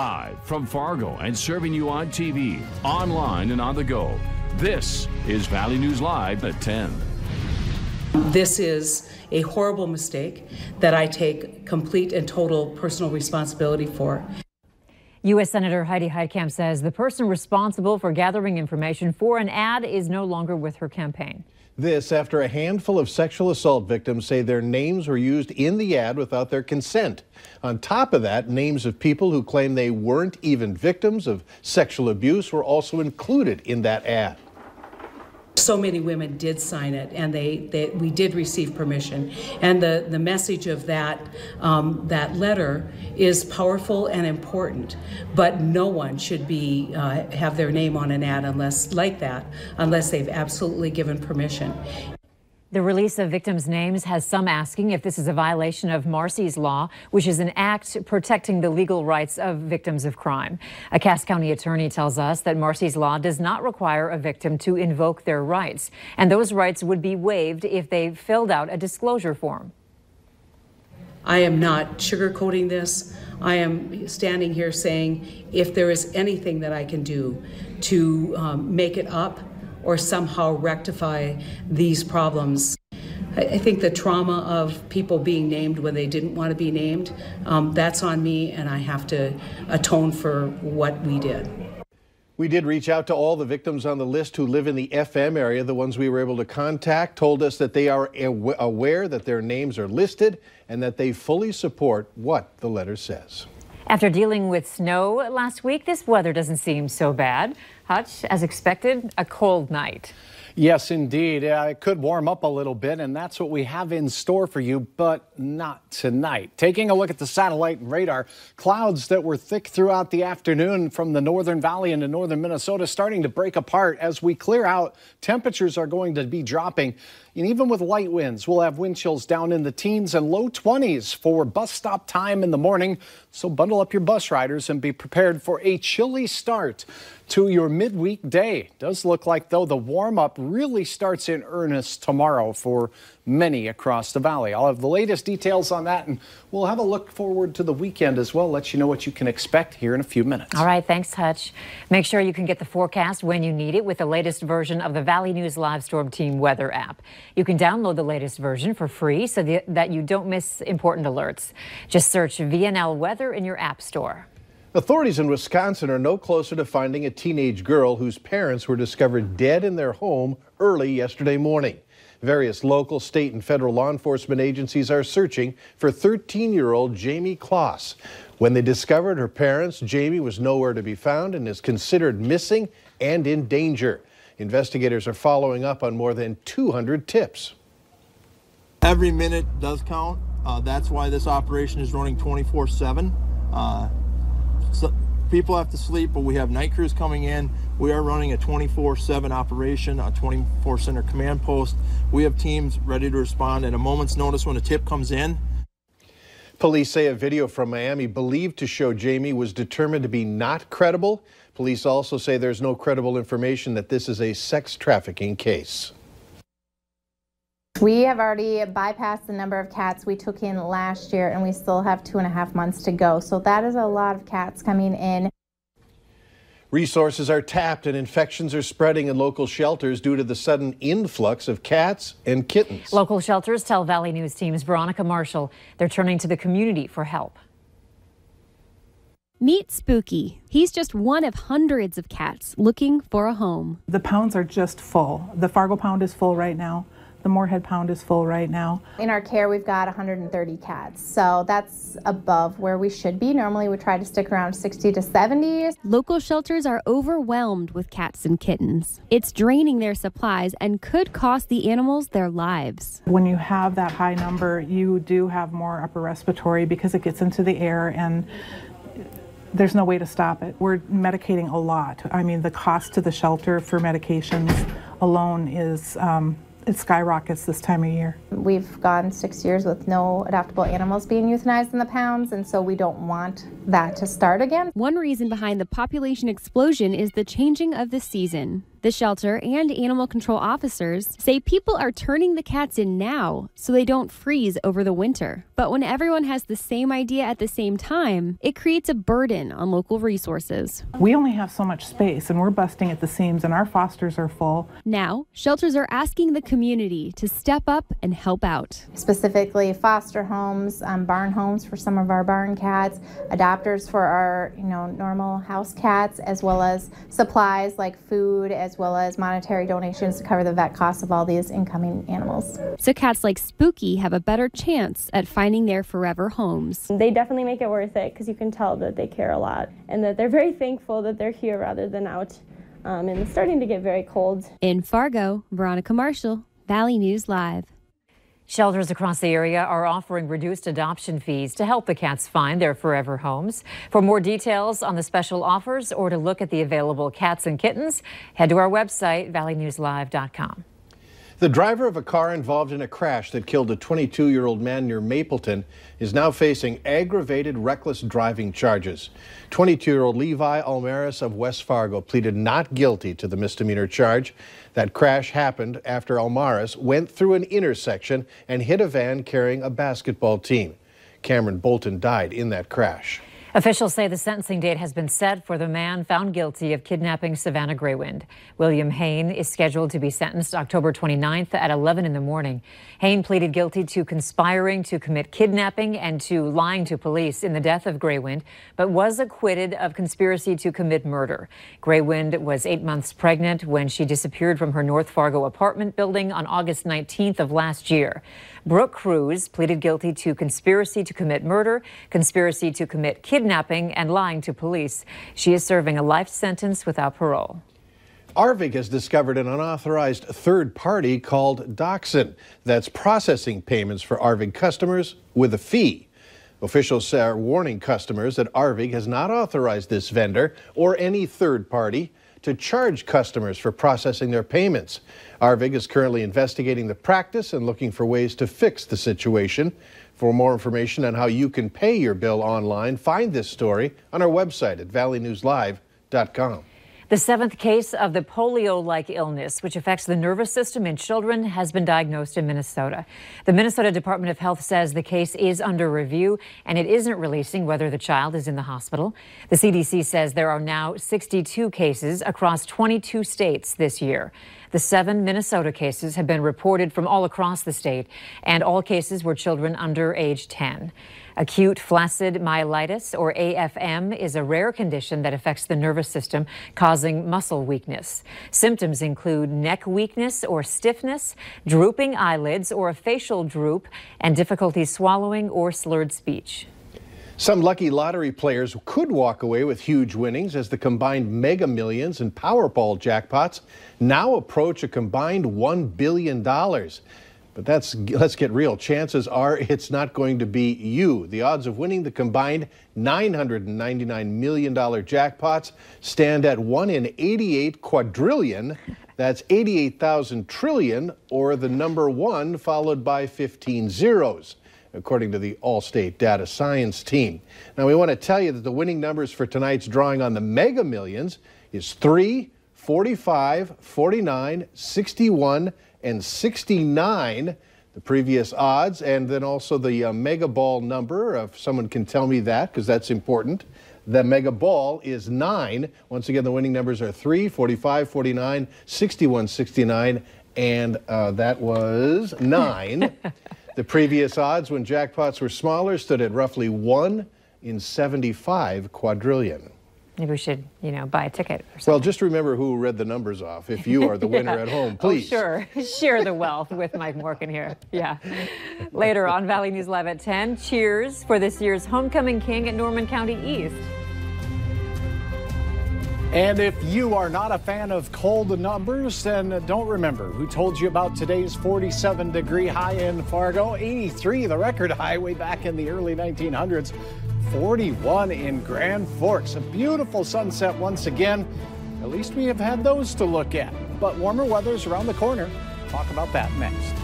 Live from Fargo and serving you on TV, online, and on the go. This is Valley News Live at 10. This is a horrible mistake that I take complete and total personal responsibility for. U.S. Senator Heidi Heitkamp says the person responsible for gathering information for an ad is no longer with her campaign. This after a handful of sexual assault victims say their names were used in the ad without their consent. On top of that, names of people who claim they weren't even victims of sexual abuse were also included in that ad. So many women did sign it, and we did receive permission. And the message of that letter is powerful and important. But no one should be have their name on an ad unless they've absolutely given permission. The release of victims' names has some asking if this is a violation of Marsy's Law, which is an act protecting the legal rights of victims of crime. A Cass County attorney tells us that Marsy's Law does not require a victim to invoke their rights, and those rights would be waived if they filled out a disclosure form. I am not sugarcoating this. I am standing here saying if there is anything that I can do to make it up or somehow rectify these problems. I think the trauma of people being named when they didn't want to be named, that's on me, and I have to atone for what we did. We did reach out to all the victims on the list who live in the FM area. The ones we were able to contact told us that they are aware that their names are listed and that they fully support what the letter says. After dealing with snow last week, this weather doesn't seem so bad. Hutch, as expected, a cold night. Yes, indeed. It could warm up a little bit, and that's what we have in store for you, but not tonight. Taking a look at the satellite and radar, clouds that were thick throughout the afternoon from the northern valley into northern Minnesota starting to break apart. As we clear out, temperatures are going to be dropping. And even with light winds, we'll have wind chills down in the teens and low 20s for bus stop time in the morning. So bundle up your bus riders and be prepared for a chilly start to your midweek day. Does look like, though, the warm-up really starts in earnest tomorrow for many across the valley. I'll have the latest details on that, and we'll have a look forward to the weekend as well, let you know what you can expect here in a few minutes. All right, thanks, Hutch. Make sure you can get the forecast when you need it with the latest version of the Valley News Live Storm Team weather app. You can download the latest version for free so that you don't miss important alerts. Just search VNL Weather in your app store. Authorities in Wisconsin are no closer to finding a teenage girl whose parents were discovered dead in their home early yesterday morning. Various local, state, and federal law enforcement agencies are searching for 13-year-old Jamie Kloss. When they discovered her parents, Jamie was nowhere to be found and is considered missing and in danger. Investigators are following up on more than 200 tips. Every minute does count. That's why this operation is running 24/7. So people have to sleep, but we have night crews coming in. We are running a 24/7 operation, a 24-center command post. We have teams ready to respond at a moment's notice when a tip comes in. Police say a video from Miami believed to show Jamie was determined to be not credible. Police also say there's no credible information that this is a sex trafficking case. We have already bypassed the number of cats we took in last year, and we still have 2.5 months to go. So that is a lot of cats coming in. Resources are tapped and infections are spreading in local shelters due to the sudden influx of cats and kittens. Local shelters tell Valley News Team's Veronica Marshall they're turning to the community for help. Meet Spooky. He's just one of hundreds of cats looking for a home. The pounds are just full. The Fargo pound is full right now. The Moorhead pound is full right now. In our care, we've got 130 cats, so that's above where we should be. Normally, we try to stick around 60 to 70. Local shelters are overwhelmed with cats and kittens. It's draining their supplies and could cost the animals their lives. When you have that high number, you do have more upper respiratory because it gets into the air and there's no way to stop it. We're medicating a lot. I mean, the cost to the shelter for medications alone is it skyrockets this time of year. We've gone 6 years with no adoptable animals being euthanized in the pounds, and so we don't want that to start again. One reason behind the population explosion is the changing of the season. The shelter and animal control officers say people are turning the cats in now so they don't freeze over the winter. But when everyone has the same idea at the same time, it creates a burden on local resources. We only have so much space and we're busting at the seams and our fosters are full. Now, shelters are asking the community to step up and help out. Specifically foster homes, barn homes for some of our barn cats, adopters for our normal house cats, as well as supplies like food, as well as monetary donations to cover the vet costs of all these incoming animals. So cats like Spooky have a better chance at finding their forever homes. They definitely make it worth it because you can tell that they care a lot and that they're very thankful that they're here rather than out. And it's starting to get very cold. In Fargo, Veronica Marshall, Valley News Live. Shelters across the area are offering reduced adoption fees to help the cats find their forever homes. For more details on the special offers or to look at the available cats and kittens, head to our website, valleynewslive.com. The driver of a car involved in a crash that killed a 22-year-old man near Mapleton is now facing aggravated reckless driving charges. 22-year-old Levi Almaris of West Fargo pleaded not guilty to the misdemeanor charge. That crash happened after Almaris went through an intersection and hit a van carrying a basketball team. Cameron Bolton died in that crash. Officials say the sentencing date has been set for the man found guilty of kidnapping Savannah Graywind. William Hain is scheduled to be sentenced October 29th at 11 in the morning. Hain pleaded guilty to conspiring to commit kidnapping and to lying to police in the death of Graywind, but was acquitted of conspiracy to commit murder. Graywind was 8 months pregnant when she disappeared from her North Fargo apartment building on August 19th of last year. Brooke Cruz pleaded guilty to conspiracy to commit murder, conspiracy to commit kidnapping, and lying to police. She is serving a life sentence without parole. Arvig has discovered an unauthorized third party called Doxon that's processing payments for Arvig customers with a fee. Officials are warning customers that Arvig has not authorized this vendor or any third party to charge customers for processing their payments. Arvig is currently investigating the practice and looking for ways to fix the situation. For more information on how you can pay your bill online, find this story on our website at valleynewslive.com. The 7th case of the polio-like illness, which affects the nervous system in children, has been diagnosed in Minnesota. The Minnesota Department of Health says the case is under review and it isn't releasing whether the child is in the hospital. The CDC says there are now 62 cases across 22 states this year. The 7 Minnesota cases have been reported from all across the state, and all cases were children under age 10. Acute flaccid myelitis, or AFM, is a rare condition that affects the nervous system, causing muscle weakness. Symptoms include neck weakness or stiffness, drooping eyelids or a facial droop, and difficulty swallowing or slurred speech. Some lucky lottery players could walk away with huge winnings as the combined Mega Millions and Powerball jackpots now approach a combined $1 billion. But let's get real. Chances are it's not going to be you. The odds of winning the combined $999 million jackpots stand at 1 in 88 quadrillion. That's 88,000 trillion, or the number 1 followed by 15 zeros, according to the Allstate Data Science team. Now, we want to tell you that the winning numbers for tonight's drawing on the Mega Millions is 3, 45, 49, 61, and 69, the previous odds, and then also the Mega Ball number, if someone can tell me that, because that's important. The Mega Ball is 9. Once again, the winning numbers are 3, 45, 49, 61, 69, and that was 9. The previous odds when jackpots were smaller stood at roughly 1 in 75 quadrillion. Maybe we should, buy a ticket or something. Well, just remember who read the numbers off. If you are the winner at home, please. Oh, sure. Share the wealth with Mike Morgan here. Yeah. Later on Valley News Live at 10, cheers for this year's Homecoming King at Norman County East. And if you are not a fan of cold numbers, then don't remember who told you about today's 47-degree high in Fargo, 83, the record high way back in the early 1900s. 41 in Grand Forks. A beautiful sunset once again. At least we have had those to look at. But warmer weather's around the corner. Talk about that next.